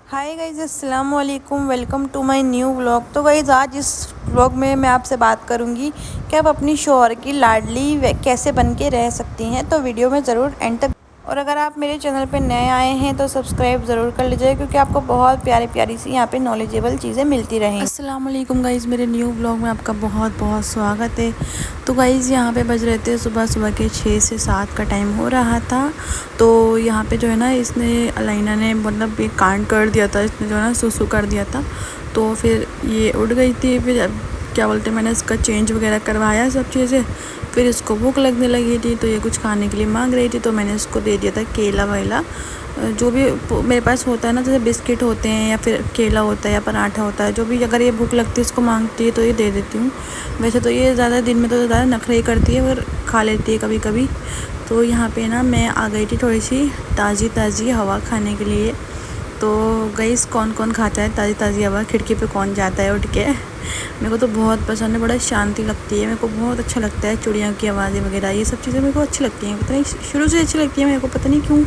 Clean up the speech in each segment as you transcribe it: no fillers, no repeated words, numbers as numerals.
हाय guys, अस्सलाम वालेकुम। Welcome to my new vlog. तो गाइज आज इस व्लॉग में मैं आपसे बात करूंगी कि आप अपनी शौहर की लाडली कैसे बन के रह सकती हैं। तो वीडियो में ज़रूर एंड तक, और अगर आप मेरे चैनल पे नए आए हैं तो सब्सक्राइब ज़रूर कर लीजिए, क्योंकि आपको बहुत प्यारी प्यारी सी यहाँ पे नॉलेजेबल चीज़ें मिलती रहेंगी। अस्सलाम वालेकुम गाइज़, मेरे न्यू व्लॉग में आपका बहुत बहुत स्वागत है। तो गाइज़ यहाँ पे बज रहे थे सुबह सुबह के 6 से 7 का टाइम हो रहा था। तो यहाँ पे जो है ना, इसने अलाइना ने मतलब एक कांड कर दिया था, इसने जो है ना सुसु कर दिया था। तो फिर ये उठ गई थी। फिर क्या बोलते हैं, मैंने इसका चेंज वगैरह करवाया सब चीज़ें। फिर इसको भूख लगने लगी थी, तो ये कुछ खाने के लिए मांग रही थी, तो मैंने इसको दे दिया था केला वेला, जो भी मेरे पास होता है ना, जैसे बिस्किट होते हैं या फिर केला होता है या पराठा होता है, जो भी अगर ये भूख लगती है इसको मांगती है तो ये दे देती हूँ। वैसे तो ये ज़्यादा दिन में तो ज़्यादा नखरे ही करती है, पर खा लेती है कभी कभी। तो यहाँ पे ना मैं आ गई थी थोड़ी सी ताज़ी ताज़ी हवा खाने के लिए। तो गाइस, कौन कौन खाता है ताज़ी ताज़ी हवा? खिड़की पे कौन जाता है उठ के? मेरे को तो बहुत पसंद है, बड़ा शांति लगती है, मेरे को बहुत अच्छा लगता है। चिड़ियों की आवाज़ें वगैरह ये सब चीज़ें मेरे को अच्छी लगती हैं, पता नहीं शुरू से अच्छी लगती है मेरे को, पता नहीं क्यों।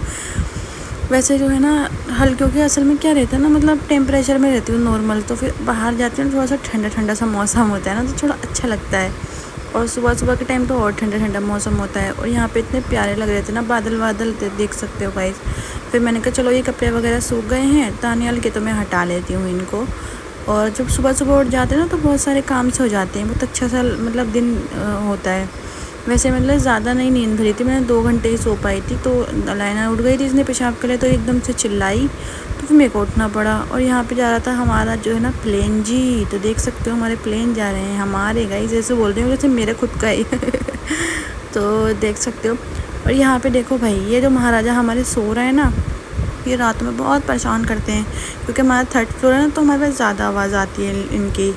वैसे जो है ना, हल्कियों के असल में क्या रहता है ना, मतलब टेम्परेचर में रहती हूँ नॉर्मल, तो फिर बाहर जाती हूँ थोड़ा सा ठंडा ठंडा सा मौसम होता है ना, तो थोड़ा अच्छा लगता है। और सुबह सुबह के टाइम तो और ठंडा ठंडा मौसम होता है। और यहाँ पे इतने प्यारे लग रहे थे ना, बादल बादल देख सकते हो गाइस। फिर मैंने कहा चलो ये कपड़े वगैरह सूख गए हैं दानियाल के, तो मैं हटा लेती हूँ इनको। और जब सुबह सुबह उठ जाते हैं ना, तो बहुत सारे काम से हो जाते हैं, बहुत अच्छा सा मतलब दिन होता है। वैसे मतलब ज़्यादा नहीं नींद भरी थी, मैंने 2 घंटे ही सो पाई थी। तो लाइना उठ गई थी, इसने पेशाब करे तो एकदम से चिल्लाई, तो फिर मेरे को उठना पड़ा। और यहाँ पे जा रहा था हमारा जो है ना प्लेन जी, तो देख सकते हो हमारे प्लेन जा रहे हैं, हमारे गाइस जैसे बोल रहे हो जैसे मेरे खुद का ही तो देख सकते हो। और यहाँ पे देखो भाई, ये जो महाराजा हमारे सो रहे हैं ना, ये रात में बहुत परेशान करते हैं, क्योंकि हमारा 3rd फ्लोर है ना, तो हमारे पास ज़्यादा आवाज़ आती है इनकी।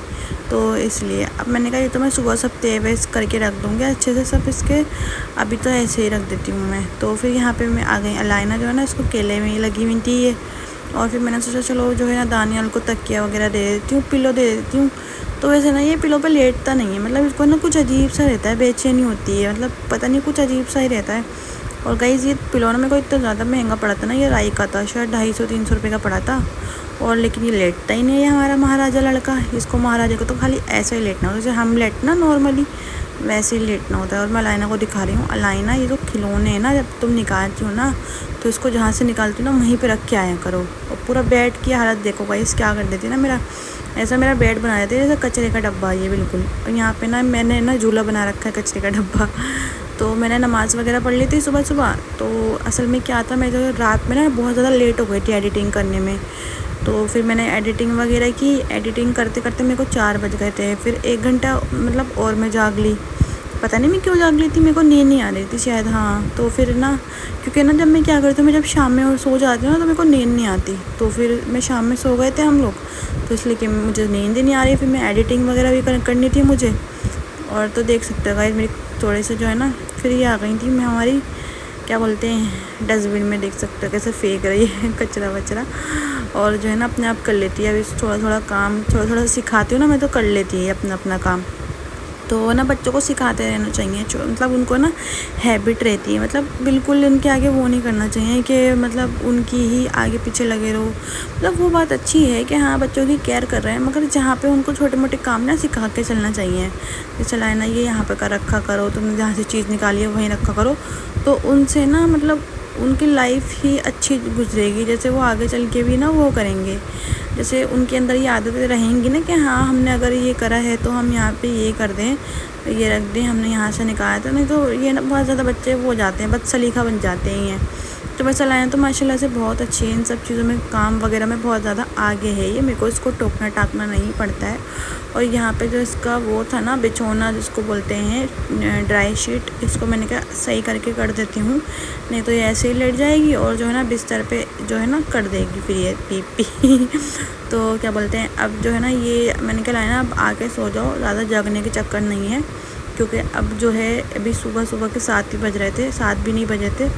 तो इसलिए अब मैंने कहा ये तो मैं सुबह सब तेज करके रख दूँगी अच्छे से सब इसके, अभी तो ऐसे ही रख देती हूँ मैं। तो फिर यहाँ पे मैं आ गई। अलाइना जो है ना, इसको केले में ही लगी हुई थी ये। और फिर मैंने सोचा चलो जो है ना दानियाल को तकिया वगैरह दे देती हूँ, पिलो दे देती हूँ। तो वैसे ना ये पिलो पे लेटता नहीं है, मतलब इसको ना कुछ अजीब सा रहता है, बेचैनी होती है, मतलब पता नहीं कुछ अजीब सा ही रहता है। और गाइज़ ये पिलो ना मेरे को इतना ज़्यादा महंगा पड़ा था ना, ये राई का था, शायद 250-300 रुपये का पड़ा था। और लेकिन ये लेटता ही नहीं है हमारा महाराजा लड़का। इसको महाराजा को तो खाली ऐसे ही लेटना होता है, जैसे हम लेटना नॉर्मली वैसे ही लेटना होता है। और मैं अलाइना को दिखा रही हूँ, अलाइना ये जो खिलौने हैं ना, जब तुम निकालती हो ना, तो इसको जहाँ से निकालती हो ना वहीं पे रख के आया करो। और पूरा बेड की हालत देखो गाइस क्या कर देती है ना, मेरा ऐसा मेरा बेड बना देती है जैसे कचरे का डब्बा ये बिल्कुल। और यहाँ पे ना मैंने ना झूला बना रखा है कचरे का डब्बा। तो मैंने नमाज़ वगैरह पढ़ ली थी सुबह सुबह। तो असल में क्या था, मैं जो रात में ना बहुत ज़्यादा लेट हो गई थी एडिटिंग करने में। तो फिर मैंने एडिटिंग वगैरह की, एडिटिंग करते करते मेरे को 4 बज गए थे। फिर 1 घंटा मतलब और मैं जाग ली, पता नहीं मैं क्यों जाग ली थी, मेरे को नींद नहीं आ रही थी शायद। हाँ, तो फिर ना, क्योंकि ना जब मैं क्या करती हूँ, मैं जब शाम में और सो जाती हूँ ना, तो मेरे को नींद नहीं आती। तो फिर मैं शाम में सो गए थे हम लोग, तो इसलिए कि मुझे नींद ही नहीं आ रही। फिर मैं एडिटिंग वगैरह भी करनी थी मुझे। और तो देख सकते हो गाइस, मेरी थोड़े से जो है ना, फिर ये आ गई थी मैं हमारी क्या बोलते हैं डस्टबिन में, देख सकते हो कैसे फेंक रही है कचरा वचरा। और जो है ना अपने आप कर लेती है, अभी थोड़ा थोड़ा काम थोड़ा थोड़ा सिखाती हूँ ना मैं, तो कर लेती है अपना अपना काम। तो ना बच्चों को सिखाते रहना चाहिए, मतलब उनको ना हैबिट रहती है, मतलब बिल्कुल उनके आगे वो नहीं करना चाहिए कि मतलब उनकी ही आगे पीछे लगे रहो। मतलब वो बात अच्छी है कि हाँ बच्चों की केयर कर रहे हैं, मगर जहाँ पे उनको छोटे मोटे काम ना सिखा के चलना चाहिए। जैसे लाइना ये यहाँ पे कर रखा करो, तुमने जहाँ से चीज़ निकाली है वहीं रखा करो, तो उनसे ना मतलब उनकी लाइफ ही अच्छी गुजरेगी। जैसे वो आगे चल के भी ना वो करेंगे, जैसे उनके अंदर ये आदतें रहेंगी ना कि हाँ हमने अगर ये करा है तो हम यहाँ पे ये कर दें, ये रख दें, हमने यहाँ से निकाला था। नहीं तो ये ना बहुत ज़्यादा बच्चे वो हो जाते हैं, बद सलीका बन जाते हैं। तो वैसे लाइना तो माशाल्लाह से बहुत अच्छी है, इन सब चीज़ों में काम वगैरह में बहुत ज़्यादा आगे है ये, मेरे को इसको टोकना टाकना नहीं पड़ता है। और यहाँ पे जो इसका वो था ना बिछोना जिसको बोलते हैं ड्राई शीट, इसको मैंने कहा सही करके कर देती हूँ, नहीं तो ये ऐसे ही लेट जाएगी और जो है ना बिस्तर पे जो है ना कर देगी फिर ये पी पी तो क्या बोलते हैं, अब जो है ना ये मैंने कहा लाइना अब आके सो जाओ, ज़्यादा जगने के चक्कर नहीं है, क्योंकि अब जो है अभी सुबह सुबह के 7 ही बज रहे थे, 7 भी नहीं बजे थे।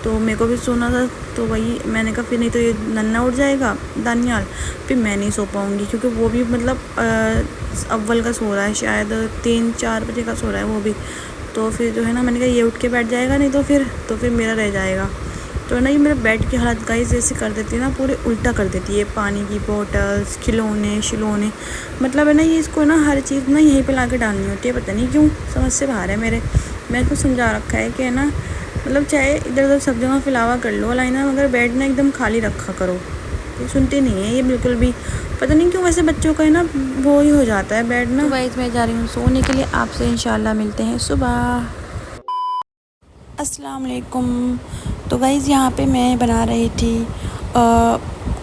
तो मेरे को भी सोना था, तो वही मैंने कहा फिर नहीं तो ये नन्ना उठ जाएगा दानियाल, फिर मैं नहीं सो पाऊँगी, क्योंकि वो भी मतलब अव्वल का सो रहा है, शायद 3-4 बजे का सो रहा है वो भी। तो फिर जो है ना मैंने कहा ये उठ के बैठ जाएगा, नहीं तो फिर मेरा रह जाएगा। तो ना ये मेरे बेड की हालत गाइस ऐसे कर देती है ना, पूरे उल्टा कर देती है। पानी की बोतल्स, खिलौने शिलौने, मतलब है ना ये इसको ना हर चीज़ ना यहीं पे ला के डालनी होती है। पता नहीं क्यों, समझ से बाहर है मेरे। मैं इसको समझा रखा है कि है ना, मतलब चाहे इधर उधर सब जगह फैलावा कर लो लाइना, मगर बेड ना एकदम खाली रखा करो। ये सुनती नहीं है ये बिल्कुल भी, पता नहीं क्यों। वैसे बच्चों का है ना वो ही हो जाता है बेड ना। तो गाइस मैं जा रही हूँ सोने के लिए, आपसे इंशाल्लाह मिलते हैं सुबह। अस्सलाम वालेकुम। तो गाइस यहाँ पे मैं बना रही थी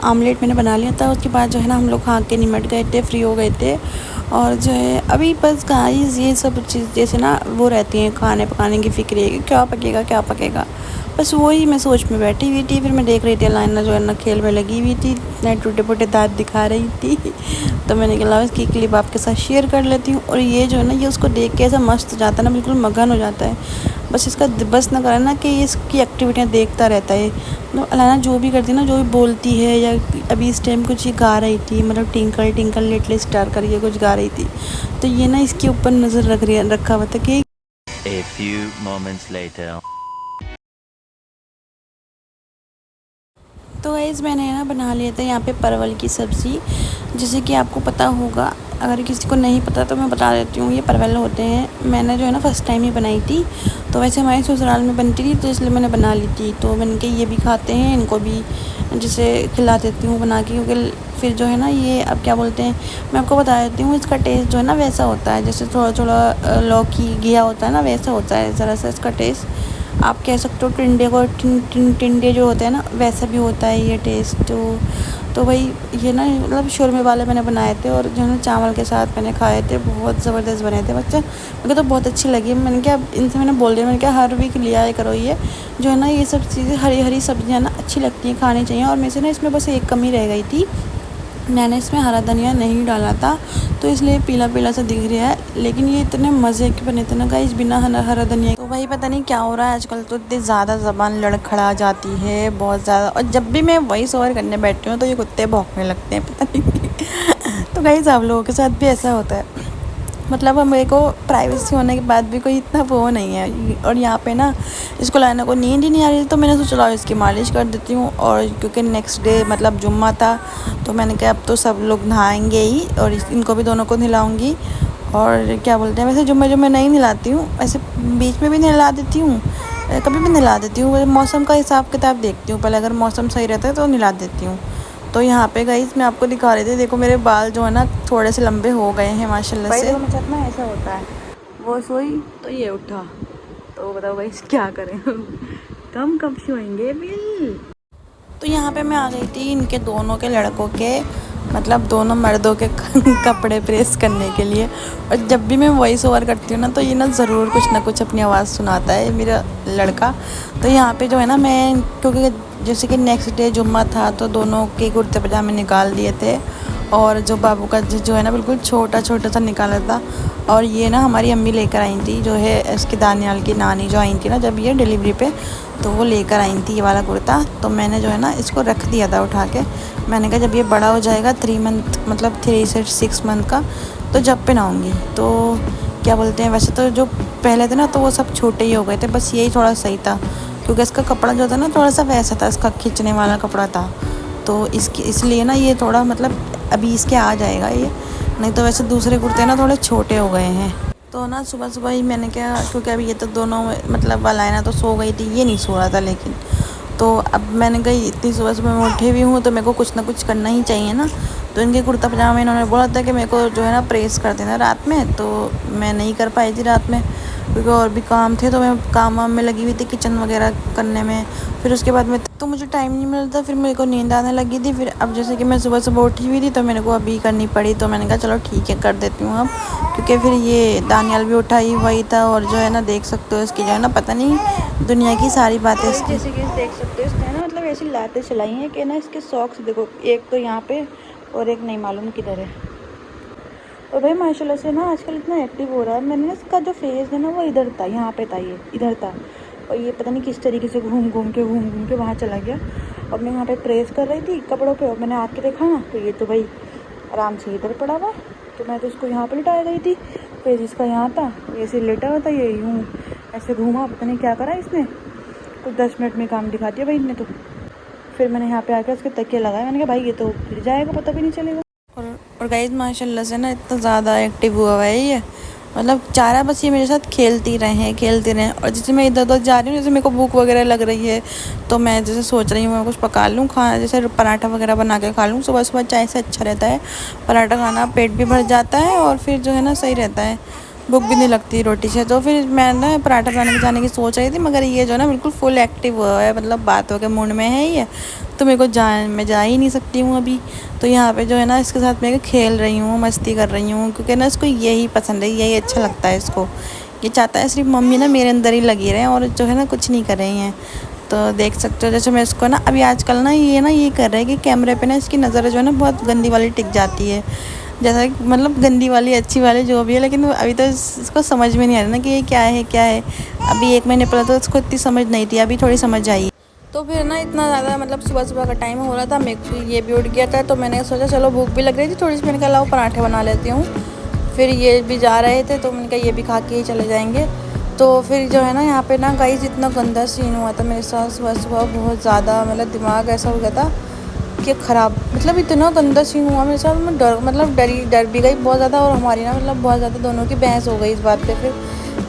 आमलेट, मैंने बना लिया था। उसके बाद जो है ना हम लोग खा के निमट गए थे, फ्री हो गए थे। और जो है अभी बस गाइस ये सब चीज़ जैसे ना वो रहती हैं, खाने पकाने की फ़िक्र है कि क्या पकेगा क्या पकेगा, बस वही मैं सोच में बैठी हुई थी। फिर मैं देख रही थी लाइना जो है ना खेल में लगी हुई थी, नए टूटे फूटे दांत दिखा रही थी। तो मैंने कहा इसकी क्लिप आपके साथ शेयर कर लेती हूँ। और ये जो है ना ये उसको देख के ऐसा मस्त हो जाता है ना, बिल्कुल मगन हो जाता है। बस इसका बस ना करे ना कि ये इसकी एक्टिविटियाँ देखता रहता है। मतलब अलाना जो भी करती है ना, जो भी बोलती है, या अभी इस टाइम कुछ गा रही थी, मतलब टिंकल टिंकल लिटिल स्टार करके कुछ गा रही थी। तो ये ना इसके ऊपर नज़र रखा हुआ था कि A few moments later. तो गाइस मैंने ना बना लिया था यहाँ पे परवल की सब्ज़ी। जैसे कि आपको पता होगा, अगर किसी को नहीं पता तो मैं बता देती हूँ। ये परवल होते हैं, मैंने जो है ना फ़र्स्ट टाइम ही बनाई थी। तो वैसे हमारे ससुराल में बनती थी तो इसलिए मैंने बना ली थी। तो मैंने कहा ये भी खाते हैं, इनको भी जैसे खिला देती हूँ बना के, क्योंकि फिर जो है ना ये अब क्या बोलते हैं, मैं आपको बता देती हूँ। इसका टेस्ट जो है ना वैसा होता है जैसे थोड़ा थोड़ा लौकी घिया होता है ना, वैसा होता है ज़रा सा इसका टेस्ट। आप कह सकते हो टिंडे को टिंडे जो होते हैं ना वैसा भी होता है ये टेस्ट। तो भाई ये ना मतलब शोरमे वाले मैंने बनाए थे, और जो है ना चावल के साथ मैंने खाए थे, बहुत ज़बरदस्त बने थे बच्चे। मेरे को तो बहुत अच्छी लगी। मैंने क्या इनसे मैंने बोल दिया, मैंने क्या हर वीक लिया करो ये जो है ना, ये सब चीज़ें हरी हरी सब्जियाँ ना अच्छी लगती हैं, खानी चाहिए। और मेरे से ना इसमें बस एक कमी रह गई थी, मैंने इसमें हरा धनिया नहीं डाला था, तो इसलिए पीला पीला सा दिख रहा है। लेकिन ये इतने मज़े के बने थे ना गाइस बिना हरा धनिया। तो भाई पता नहीं क्या हो रहा है आजकल, तो इतनी ज़्यादा ज़बान लड़खड़ा जाती है बहुत ज़्यादा। और जब भी मैं वॉइस ओवर करने बैठती हूँ तो ये कुत्ते भौंकने लगते हैं, पता नहीं। तो गाइस आप लोगों के साथ भी ऐसा होता है? मतलब मेरे को प्राइवेसी होने के बाद भी कोई इतना वो नहीं है। और यहाँ पे ना इसको लाना को नींद ही नहीं आ रही थी, तो मैंने सोचा चलो इसकी मालिश कर देती हूँ। और क्योंकि नेक्स्ट डे मतलब जुम्मा था, तो मैंने कहा अब तो सब लोग नहाएंगे ही, और इनको भी दोनों को नहलाऊँगी। और क्या बोलते हैं, वैसे जुम्मे जुम्मे नहीं नहलाती हूँ, ऐसे बीच में भी नहला देती हूँ, कभी भी नहला देती हूँ। मौसम का हिसाब किताब देखती हूँ पहले, अगर मौसम सही रहता है तो नहला देती हूँ। तो यहाँ पे गाइस मैं आपको दिखा रही थी, देखो मेरे बाल जो है ना थोड़े से लंबे हो गए हैं माशाल्लाह से। मेरे साथ ना ऐसा होता है, वो सोई तो ये उठा, तो बताओ गाइस क्या करें। कम कब सोएंगे बिल। तो यहाँ पे मैं आ गई थी इनके दोनों के लड़कों के, मतलब दोनों मर्दों के कपड़े प्रेस करने के लिए। और जब भी मैं वॉइस ओवर करती हूँ ना तो ये ना ज़रूर कुछ ना कुछ अपनी आवाज़ सुनाता है मेरा लड़का। तो यहाँ पे जो है ना मैं, क्योंकि जैसे कि नेक्स्ट डे जुम्मा था, तो दोनों के कुर्ते पजामे निकाल दिए थे। और जो बाबू का जो है ना बिल्कुल छोटा छोटा सा निकाला था। और ये ना हमारी अम्मी लेकर आई थी, जो है इसकी दानियाल की नानी जो आई थी ना जब ये डिलीवरी पे, तो वो लेकर आई थी ये वाला कुर्ता। तो मैंने जो है ना इसको रख दिया था उठा के। मैंने कहा जब ये बड़ा हो जाएगा 3 मंथ, मतलब 3 से 6 मंथ का, तो जब पहनाऊँगी। तो क्या बोलते हैं, वैसे तो जो पहले थे ना तो वो सब छोटे ही हो गए थे, बस यही थोड़ा सही था, क्योंकि इसका कपड़ा जो था ना थोड़ा सा वैसा था, इसका खींचने वाला कपड़ा था। तो इसलिए ना ये थोड़ा मतलब अभी इसके आ जाएगा ये, नहीं तो वैसे दूसरे कुर्ते ना थोड़े छोटे हो गए हैं। तो ना सुबह सुबह ही मैंने क्या, क्योंकि अभी ये तो दोनों मतलब वालाइना तो सो गई थी, ये नहीं सो रहा था। लेकिन तो अब मैंने कही इतनी सुबह सुबह मैं उठी भी हूँ तो मेरे को कुछ ना कुछ करना ही चाहिए ना। तो इनके कुर्ता पजामा इन्होंने बोला था कि मेरे को जो है ना प्रेस कर देना रात में, तो मैं नहीं कर पाई थी रात में, क्योंकि और भी काम थे। तो मैं काम वाम में लगी हुई थी किचन वगैरह करने में। फिर उसके बाद में तो मुझे टाइम नहीं मिलता, फिर मेरे को नींद आने लगी थी। फिर अब जैसे कि मैं सुबह सुबह उठी हुई थी तो मेरे को अभी करनी पड़ी, तो मैंने कहा चलो ठीक है कर देती हूँ अब, क्योंकि फिर ये दानियाल भी उठा ही वही था। और जो है ना देख सकते हो इसकी जो है ना पता नहीं दुनिया की सारी बातें इसकी, जैसे कि देख सकते हो इसने ना मतलब ऐसी लातें चलाई हैं कि ना इसके सॉक्स देखो, एक तो यहाँ पे और एक नहीं मालूम किधर है। और भाई माशाल्लाह से ना आजकल इतना एक्टिव हो रहा है। मैंने ना इसका जो फेस है ना वो इधर था, यहाँ पे था, ये इधर था, और ये पता नहीं किस तरीके से घूम घूम के वहाँ चला गया। और मैं वहाँ पे प्रेस कर रही थी कपड़ों पे, और मैंने आके देखा ना तो ये तो भाई आराम से इधर पड़ा हुआ। तो मैं तो इसको यहाँ पे लिटाई गई थी, फेस इसका यहाँ था, ऐसे लेटा हुआ था, ये यूँ ऐसे घूमा, पता नहीं क्या करा इसने। कुछ 10 मिनट में काम दिखा दिया भाई ने तो। फिर मैंने यहाँ पे आकर उसके तकिया लगाया, मैंने कहा भाई ये तो गिर जाएगा, पता भी नहीं चलेगा। और गाइस माशाल्लाह से ना इतना ज़्यादा एक्टिव हुआ है ये, मतलब चाह रहा बस ये मेरे साथ खेलती रहें। और जैसे मैं इधर उधर जा रही हूँ, जैसे मेरे को भूख वगैरह लग रही है तो मैं जैसे सोच रही हूँ मैं कुछ पका लूँ खाना, जैसे पराठा वगैरह बना के खा लूँ। सुबह सुबह चाय से अच्छा रहता है पराठा खाना, पेट भी भर जाता है और फिर जो है ना सही रहता है, भूख भी नहीं लगती रोटी से। तो फिर मैं ना पराठा बनाने के जाने की सोच रही थी, मगर ये जो है ना बिल्कुल फुल एक्टिव हुआ है, मतलब बातों के मूड में है ये, तो मेरे को मैं जा ही नहीं सकती हूँ अभी। तो यहाँ पे जो है ना इसके साथ मैं खेल रही हूँ, मस्ती कर रही हूँ, क्योंकि ना इसको यही पसंद है, यही अच्छा लगता है इसको। ये चाहता है सिर्फ मम्मी ना मेरे अंदर ही लगी रहे और जो है ना कुछ नहीं कर रही हैं। तो देख सकते हो जैसे मैं इसको ना अभी आजकल ना ये कर रहा है कि कैमरे पे ना इसकी नज़र जो है ना बहुत गंदी वाली टिक जाती है, जैसा कि मतलब गंदी वाली अच्छी वाली जो भी है, लेकिन अभी तो इसको समझ में नहीं आ रहा ना कि ये क्या है। अभी 1 महीने पहले तो इसको इतनी समझ नहीं थी, अभी थोड़ी समझ आई। तो फिर ना इतना ज़्यादा मतलब सुबह सुबह का टाइम हो रहा था, मेरे को ये भी उठ गया था, तो मैंने सोचा चलो भूख भी लग रही थी थोड़ी सी, मैंने कहा लाओ पराठे बना लेती हूँ। फिर ये भी जा रहे थे तो मैंने कहा ये भी खा के ही चले जाएंगे। तो फिर जो है ना यहाँ पे ना गाइस इतना गंदा सीन हुआ था मेरे साथ सुबह सुबह, बहुत ज़्यादा मतलब दिमाग ऐसा हो गया था कि ख़राब, मतलब इतना गंदा सीन हुआ मेरे साथ, मैं डर भी गई बहुत ज़्यादा। और हमारी ना मतलब बहुत ज़्यादा दोनों की बहस हो गई इस बात पे। फिर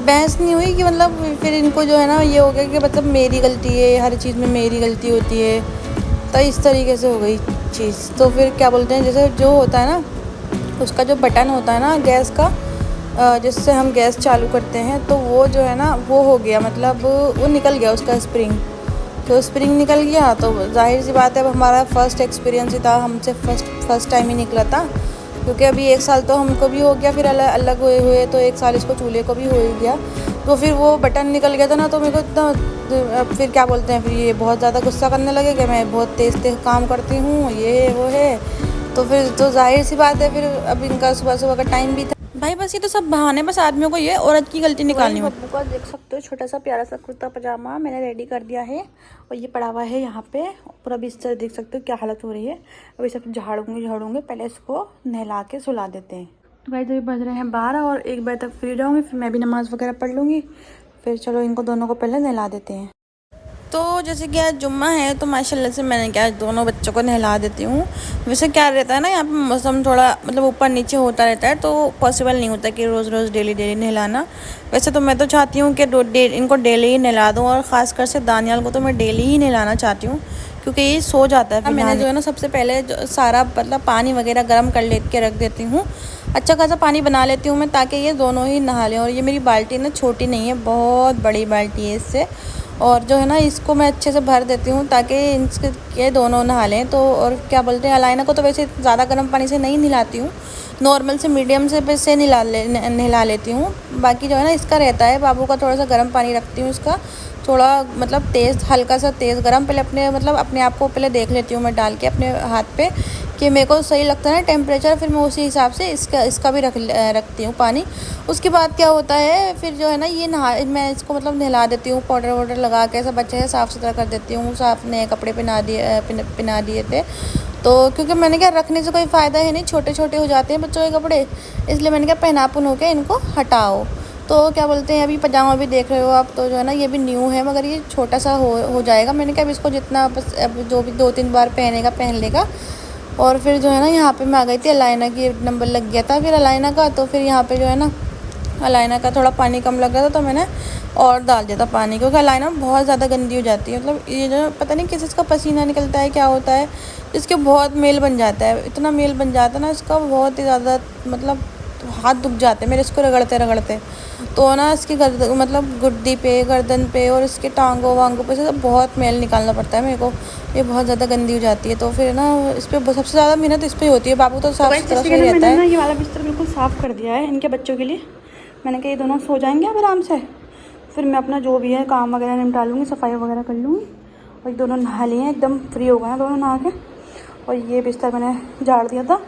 बहस नहीं हुई कि मतलब फिर इनको जो है ना ये हो गया कि मतलब मेरी गलती है, हर चीज़ में मेरी गलती होती है, तो इस तरीके से हो गई चीज़। तो फिर क्या बोलते हैं, जैसे जो होता है ना उसका जो बटन होता है ना गैस का, जिससे हम गैस चालू करते हैं, तो वो जो है ना वो हो गया, मतलब वो निकल गया उसका स्प्रिंग। तो स्प्रिंग निकल गया तो जाहिर सी बात है, अब हमारा फर्स्ट एक्सपीरियंस ही था, हमसे फर्स्ट टाइम ही निकला था, क्योंकि अभी 1 साल तो हमको भी हो गया, फिर अलग हुए तो 1 साल इसको चूल्हे को भी हो ही गया। तो फिर वो बटन निकल गया था ना, तो मेरे को इतना फिर क्या बोलते हैं, फिर ये बहुत ज़्यादा गुस्सा करने लगे कि मैं बहुत तेज़ काम करती हूँ, ये वो है। तो फिर तो जाहिर सी बात है, फिर अब इनका सुबह सुबह का टाइम भी था भाई, बस ये तो सब बहाने, बस आदमियों को ये औरत की गलती निकालनी होती है। बब्बू का देख सकते हो छोटा सा प्यारा सा कुर्ता पजामा मैंने रेडी कर दिया है, और ये पड़ा हुआ है यहाँ पे पूरा बिस्तर, देख सकते हो क्या हालत हो रही है। अभी सब झाड़ूंगे, पहले इसको नहला के सुला देते हैं। तो भाई अभी बज रहे हैं 12 और 1 बजे तक फ्री रहूँगी, फिर मैं भी नमाज़ वगैरह पढ़ लूँगी। फिर चलो इनको दोनों को पहले नहला देते हैं। तो जैसे कि आज जुम्मा है तो माशाल्लाह से मैंने क्या दोनों बच्चों को नहला देती हूँ। वैसे क्या रहता है ना यहाँ पे मौसम थोड़ा मतलब ऊपर नीचे होता रहता है, तो पॉसिबल नहीं होता कि रोज़ रोज़ डेली नहलाना। वैसे तो मैं तो चाहती हूँ कि इनको डेली ही नहला दूँ, और ख़ासकर से दानियाल को तो मैं डेली ही नहलाना चाहती हूँ, क्योंकि ये सो जाता है। मैंने जो है ना सबसे पहले जो सारा मतलब पानी वगैरह गर्म कर ले के रख देती हूँ, अच्छा खासा पानी बना लेती हूँ मैं, ताकि ये दोनों ही नहा लें। और ये मेरी बाल्टी ना छोटी नहीं है, बहुत बड़ी बाल्टी है इससे, और जो है ना इसको मैं अच्छे से भर देती हूँ ताकि ये दोनों नहा लें। तो और क्या बोलते हैं, अलाइना को तो वैसे ज़्यादा गर्म पानी से नहीं नहलाती हूँ, नॉर्मल से मीडियम से नहला लेती हूँ। बाकी जो है ना इसका रहता है, बाबू का थोड़ा सा गर्म पानी रखती हूँ, इसका थोड़ा मतलब तेज़, हल्का सा तेज़ गर्म, पहले अपने आप को पहले देख लेती हूँ मैं डाल के अपने हाथ पे कि मेरे को सही लगता है ना टेम्परेचर, फिर मैं उसी हिसाब से इसका भी रखती हूँ पानी। उसके बाद क्या होता है, फिर जो है ना ये मैं इसको मतलब नहला देती हूँ, पाउडर वाउडर लगा के सब अच्छे से साफ़ सुथरा कर देती हूँ, साफ नए कपड़े पहना दिए थे। तो क्योंकि मैंने क्या रखने से कोई फ़ायदा है नहीं, छोटे छोटे हो जाते हैं बच्चों के कपड़े, इसलिए मैंने क्या पहना पुन के इनको हटाओ। तो क्या बोलते हैं, अभी पजामा भी देख रहे हो आप, तो जो है ना ये भी न्यू है, मगर ये छोटा सा हो जाएगा। मैंने क्या अब इसको जितना बस अब जो भी 2-3 बार पहनेगा पहन लेगा। और फिर जो है ना यहाँ पे मैं आ गई थी, अलाइना की नंबर लग गया था फिर अलाइना का, तो फिर यहाँ पे जो है ना अलाइना का थोड़ा पानी कम लग रहा था, तो मैंने और डाल दिया था पानी, क्योंकि अलाइना बहुत ज़्यादा गंदी हो जाती है। मतलब ये जो पता नहीं किस इसका पसीना निकलता है, क्या होता है, इसके बहुत मेल बन जाता है, इतना मेल बन जाता है ना इसका, बहुत ही ज़्यादा मतलब हाथ दुख जाते हैं मेरे इसको रगड़ते। तो ना इसकी मतलब गुड्डी पे, गर्दन पे और इसके टांगों वांगों पे से बहुत मेल निकालना पड़ता है मेरे को, ये बहुत ज़्यादा गंदी हो जाती है। तो फिर ना इस पर सबसे ज़्यादा मेहनत इस पर ही होती है, बाबू तो साफ सुथरा सही रहता है। ये वाला बिस्तर बिल्कुल साफ़ कर दिया है इनके बच्चों के लिए, मैंने कहा ये दोनों सो जाएंगे अब आराम से, फिर मैं अपना जो भी है काम वगैरह निपटा लूँगी, सफाई वगैरह कर लूँगी। और दोनों नहा लिए हैं, एकदम फ्री हो गए हैं दोनों नहा के। और ये बिस्तर मैंने झाड़ दिया था,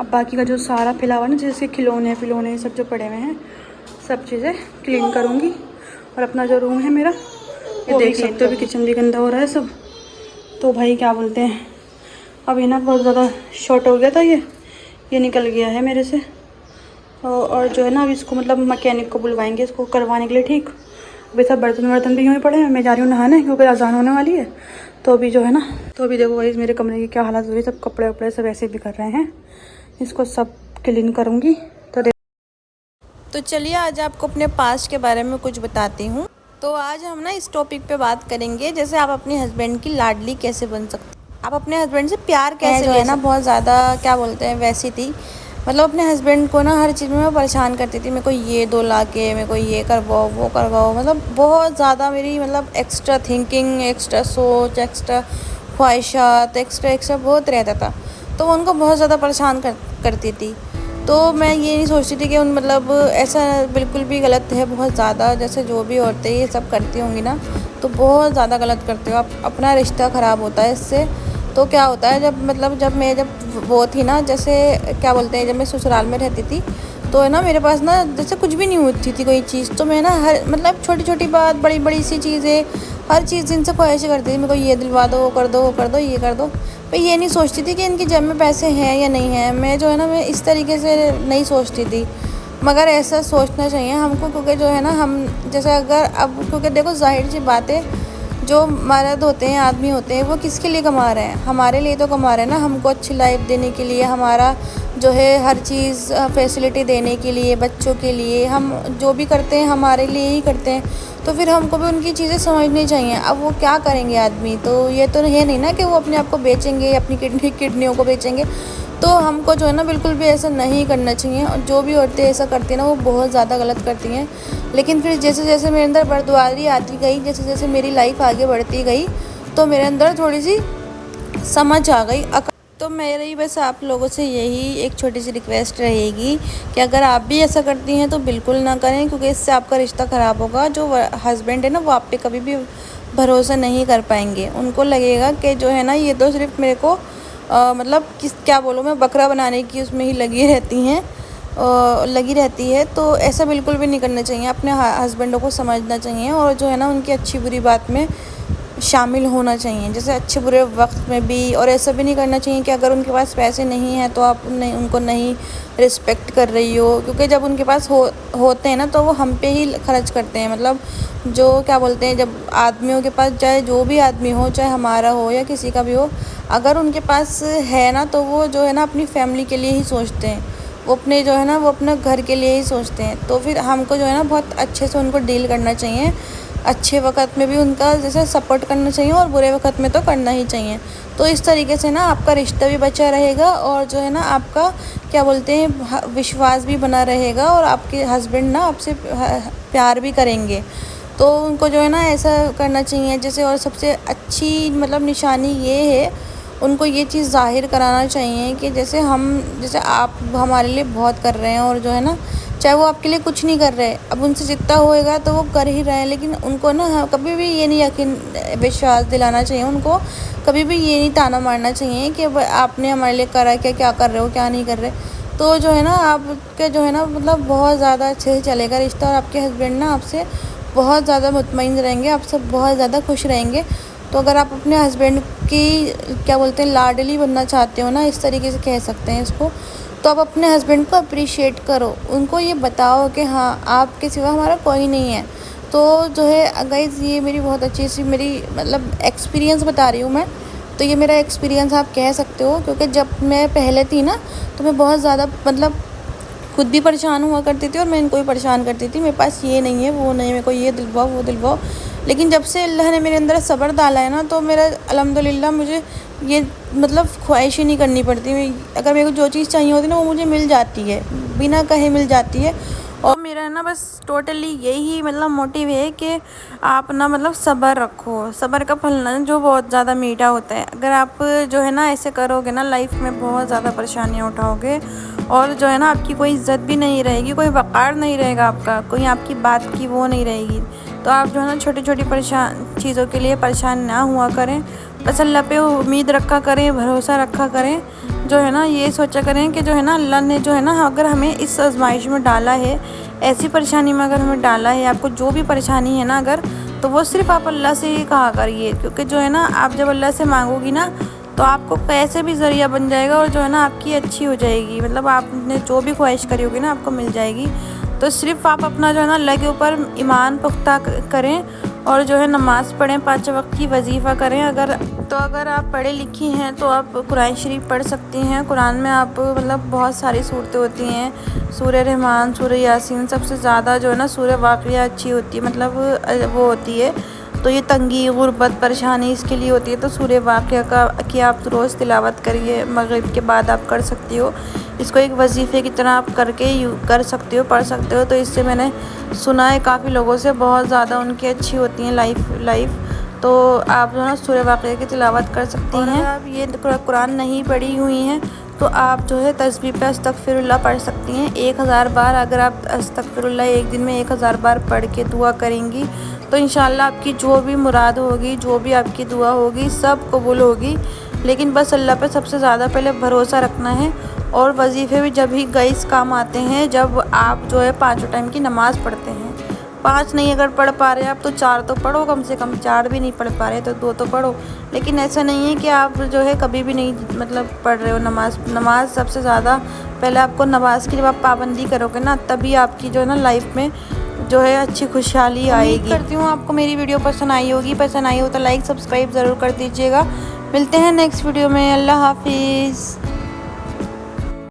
अब बाकी का जो सारा फैला हुआ ना, जैसे खिलौने सब जो पड़े हुए हैं, सब चीज़ें क्लीन करूँगी। और अपना जो रूम है मेरा, ये देख सकते हो, अभी किचन भी गंदा हो रहा है सब। तो भाई क्या बोलते हैं, अभी ना बहुत ज़्यादा शॉर्ट हो गया था, ये निकल गया है मेरे से। और जो है ना अब इसको मतलब मैकेनिक को बुलवाएंगे इसको करवाने के लिए ठीक। अभी सब बर्तन वर्तन भी यूँ ही पड़े हैं। मैं जा रही हूँ नहाने क्योंकि अज़ान होने वाली है। तो अभी जो है ना, तो अभी देखो वही मेरे कमरे की क्या हालत हो रही है। सब कपड़े वपड़े सब ऐसे भी कर रहे हैं। इसको सब क्लीन करूँगी। तो चलिए आज आपको अपने पास्ट के बारे में कुछ बताती हूँ। तो आज हम ना इस टॉपिक पे बात करेंगे, जैसे आप अपने हस्बैंड की लाडली कैसे बन सकते, आप अपने हस्बैंड से प्यार कैसे जो है ना, बहुत ज़्यादा क्या बोलते हैं वैसी थी। मतलब अपने हस्बैंड को ना हर चीज़ में मैं परेशान करती थी। मेरे को ये दो ला के, मेरे को ये करवाओ वो करवाओ, मतलब बहुत ज़्यादा मेरी मतलब एक्स्ट्रा थिंकिंग, एक्स्ट्रा सोच, एक्स्ट्रा ख्वाहिशात, एक्स्ट्रा बहुत रहता था। तो वो उनको बहुत ज़्यादा परेशान करती थी। तो मैं ये नहीं सोचती थी कि उन मतलब ऐसा बिल्कुल भी गलत है बहुत ज़्यादा। जैसे जो भी औरतें ये सब करती होंगी ना, तो बहुत ज़्यादा गलत करते हो आप, अपना रिश्ता ख़राब होता है इससे। तो क्या होता है जब मैं वो थी ना, जैसे क्या बोलते हैं, जब मैं ससुराल में रहती थी तो है ना, मेरे पास ना जैसे कुछ भी नहीं होती थी कोई चीज़, तो मैं ना हर मतलब छोटी छोटी बात, बड़ी बड़ी सी चीज़ें, हर चीज़ इनसे ख्वाहिशें करती थी। मेरे को ये दिलवा दो, वो कर दो, वो कर दो, ये कर दो। मैं ये नहीं सोचती थी कि इनकी जेब में पैसे हैं या नहीं हैं। मैं जो है ना, मैं इस तरीके से नहीं सोचती थी। मगर ऐसा सोचना चाहिए हमको, क्योंकि जो है ना, हम जैसे अगर अब, क्योंकि देखो जाहिर सी बात है, जो मर्द होते हैं, आदमी होते हैं, वो किसके लिए कमा रहे हैं? हमारे लिए तो कमा रहे हैं ना, हमको अच्छी लाइफ देने के लिए, हमारा जो है हर चीज़ फैसिलिटी देने के लिए, बच्चों के लिए। हम जो भी करते हैं हमारे लिए ही करते हैं। तो फिर हमको भी उनकी चीज़ें समझनी चाहिए। अब वो क्या करेंगे आदमी, तो ये तो है नहीं ना कि वो अपने आप को बेचेंगे, अपनी किडनियों को बेचेंगे। तो हमको जो है ना, बिल्कुल भी ऐसा नहीं करना चाहिए। और जो भी औरतें ऐसा करती हैं ना, वो बहुत ज़्यादा गलत करती हैं। लेकिन फिर जैसे जैसे मेरे अंदर बर्दवारी आती गई, जैसे जैसे मेरी लाइफ आगे बढ़ती गई, तो मेरे अंदर थोड़ी सी समझ आ गई। तो मेरी बस आप लोगों से यही एक छोटी सी रिक्वेस्ट रहेगी कि अगर आप भी ऐसा करती हैं तो बिल्कुल ना करें, क्योंकि इससे आपका रिश्ता ख़राब होगा। जो हस्बैंड है ना, वो आप पे कभी भी भरोसा नहीं कर पाएंगे। उनको लगेगा कि जो है ना, ये तो सिर्फ मेरे को मतलब क्या बोलूँ मैं, बकरा बनाने की उसमें ही लगी रहती है। तो ऐसा बिल्कुल भी नहीं करना चाहिए। अपने हस्बैंडों को समझना चाहिए और जो है ना, उनकी अच्छी बुरी बात में शामिल होना चाहिए, जैसे अच्छे बुरे वक्त में भी। और ऐसा भी नहीं करना चाहिए कि अगर उनके पास पैसे नहीं हैं तो आप उनको नहीं रिस्पेक्ट कर रही हो, क्योंकि जब उनके पास होते हैं ना, तो वो हम पे ही खर्च करते हैं। मतलब जो क्या बोलते हैं, जब आदमियों के पास, चाहे जो भी आदमी हो, चाहे हमारा हो या किसी का भी हो, अगर उनके पास है ना, तो वो जो है ना, अपनी फैमिली के लिए ही सोचते हैं। वो अपने जो है ना, वो अपने घर के लिए ही सोचते हैं। तो फिर हमको जो है ना, बहुत अच्छे से उनको डील करना चाहिए। अच्छे वक्त में भी उनका जैसे सपोर्ट करना चाहिए और बुरे वक्त में तो करना ही चाहिए। तो इस तरीके से ना आपका रिश्ता भी बचा रहेगा और जो है ना, आपका क्या बोलते हैं, विश्वास भी बना रहेगा और आपके हस्बैंड ना आपसे प्यार भी करेंगे। तो उनको जो है ना, ऐसा करना चाहिए जैसे। और सबसे अच्छी मतलब निशानी ये है, उनको ये चीज़ ज़ाहिर कराना चाहिए कि जैसे आप हमारे लिए बहुत कर रहे हैं, और जो है ना, चाहे वो आपके लिए कुछ नहीं कर रहे। अब उनसे जितना होएगा तो वो कर ही रहे हैं, लेकिन उनको ना कभी भी ये नहीं यकीन विश्वास दिलाना चाहिए। उनको कभी भी ये नहीं ताना मारना चाहिए कि आपने हमारे लिए करा क्या, क्या कर रहे हो, क्या नहीं कर रहे। तो जो है ना, आपके जो है ना, मतलब बहुत ज़्यादा अच्छे से चलेगा रिश्ता और आपके हस्बैंड ना आपसे बहुत ज़्यादा मुतमईन रहेंगे, आपसे बहुत ज़्यादा खुश रहेंगे। तो अगर आप अपने हस्बैंड की क्या बोलते हैं, लाडली बनना चाहते हो ना, इस तरीके से कह सकते हैं इसको, तो आप अपने हस्बैंड को अप्रिशिएट करो। उनको ये बताओ कि हाँ, आपके सिवा हमारा कोई नहीं है। तो जो है गाइज़, ये मेरी बहुत अच्छी सी मेरी मतलब एक्सपीरियंस बता रही हूँ मैं। तो ये मेरा एक्सपीरियंस आप कह सकते हो, क्योंकि जब मैं पहले थी ना, तो मैं बहुत ज़्यादा मतलब खुद भी परेशान हुआ करती थी और मैं इनको भी परेशान करती थी। मेरे पास ये नहीं है, वो नहीं है, मेरे को ये दिलवाओ, वो दिलवाओ। लेकिन जब से अल्लाह ने मेरे अंदर सब्र डाला है ना, तो मेरा अल्हम्दुलिल्लाह मुझे ये मतलब ख्वाहिश ही नहीं करनी पड़ती। अगर मेरे को जो चीज़ चाहिए होती है ना, वो मुझे मिल जाती है, बिना कहे मिल जाती है। और मेरा ना बस टोटली यही मतलब मोटिव है कि आप ना मतलब सब्र रखो। सब्र का फल ना जो बहुत ज़्यादा मीठा होता है। अगर आप जो है ना ऐसे करोगे ना, लाइफ में बहुत ज़्यादा परेशानियाँ उठाओगे और जो है ना, आपकी कोई इज़्ज़त भी नहीं रहेगी, कोई वक़ार नहीं रहेगा आपका, कोई आपकी बात की वो नहीं रहेगी। तो आप जो है ना, छोटी छोटी चीज़ों के लिए परेशान ना हुआ करें। बस अल्लाह पे उम्मीद रखा करें, भरोसा रखा करें। जो है ना, ये सोचा करें कि जो है ना, अल्लाह ने जो है ना, अगर हमें इस आजमाइश में डाला है, ऐसी परेशानी में अगर हमें डाला है, आपको जो भी परेशानी है ना अगर, तो वो सिर्फ़ आप अल्लाह से ही कहा करिए। क्योंकि जो है ना, आप जब अल्लाह से मांगोगी ना, तो आपको कैसे भी ज़रिया बन जाएगा और जो है ना, आपकी अच्छी हो जाएगी। मतलब आपने जो भी ख्वाहिश करी होगी ना, आपको मिल जाएगी। तो सिर्फ आप अपना जो है ना अल्लाह के ऊपर ईमान पुख्ता करें और जो है नमाज़ पढ़ें, 5 वक्त की वजीफ़ा करें। अगर आप पढ़े लिखी हैं तो आप कुरान शरीफ पढ़ सकती हैं। कुरान में आप मतलब बहुत सारी सूरतें होती हैं, सूरह रहमान, सूरह यासीन, सबसे ज़्यादा जो है ना सूरह वाक़िया अच्छी होती है, मतलब वो होती है। तो ये तंगी, गुर्बत, परेशानी इसके लिए होती है। तो सूरह वाक़िया की आप रोज़ तिलावत करिए, मगरिब के बाद आप कर सकती हो। इसको एक वजीफ़े की तरह आप कर सकते हो, पढ़ सकते हो। तो इससे मैंने सुना है काफ़ी लोगों से, बहुत ज़्यादा उनकी अच्छी होती हैं लाइफ। तो आप जो है ना सूरह वाक़िया की तिलावत कर सकती हैं। अगर आप ये कुरान नहीं पढ़ी हुई हैं तो आप जो है तस्बीह पे अस्तगफिरुल्लाह पढ़ सकती हैं 1000 बार। अगर आप अस्तगफिरुल्लाह एक दिन में 1000 बार पढ़ के दुआ करेंगी तो इंशाल्लाह आपकी जो भी मुराद होगी, जो भी आपकी दुआ होगी, सब कबूल होगी। लेकिन बस अल्लाह पे सबसे ज़्यादा पहले भरोसा रखना है। और वजीफ़े भी जब ही गईस काम आते हैं जब आप जो है 5 टाइम की नमाज़ पढ़ते हैं। 5 नहीं अगर पढ़ पा रहे हैं आप तो 4 तो पढ़ो कम से कम। 4 भी नहीं पढ़ पा रहे तो 2 तो पढ़ो। लेकिन ऐसा नहीं है कि आप जो है कभी भी नहीं मतलब पढ़ रहे हो नमाज़ सबसे ज़्यादा पहले आपको नमाज की जब आप पाबंदी करोगे ना तभी आपकी जो है ना लाइफ में जो है अच्छी खुशहाली आएगी। उम्मीद करती हूँ आपको मेरी वीडियो पसंद आई होगी। पसंद आई हो तो लाइक सब्सक्राइब ज़रूर कर दीजिएगा। मिलते हैं नेक्स्ट वीडियो में। अल्लाह हाफिज़।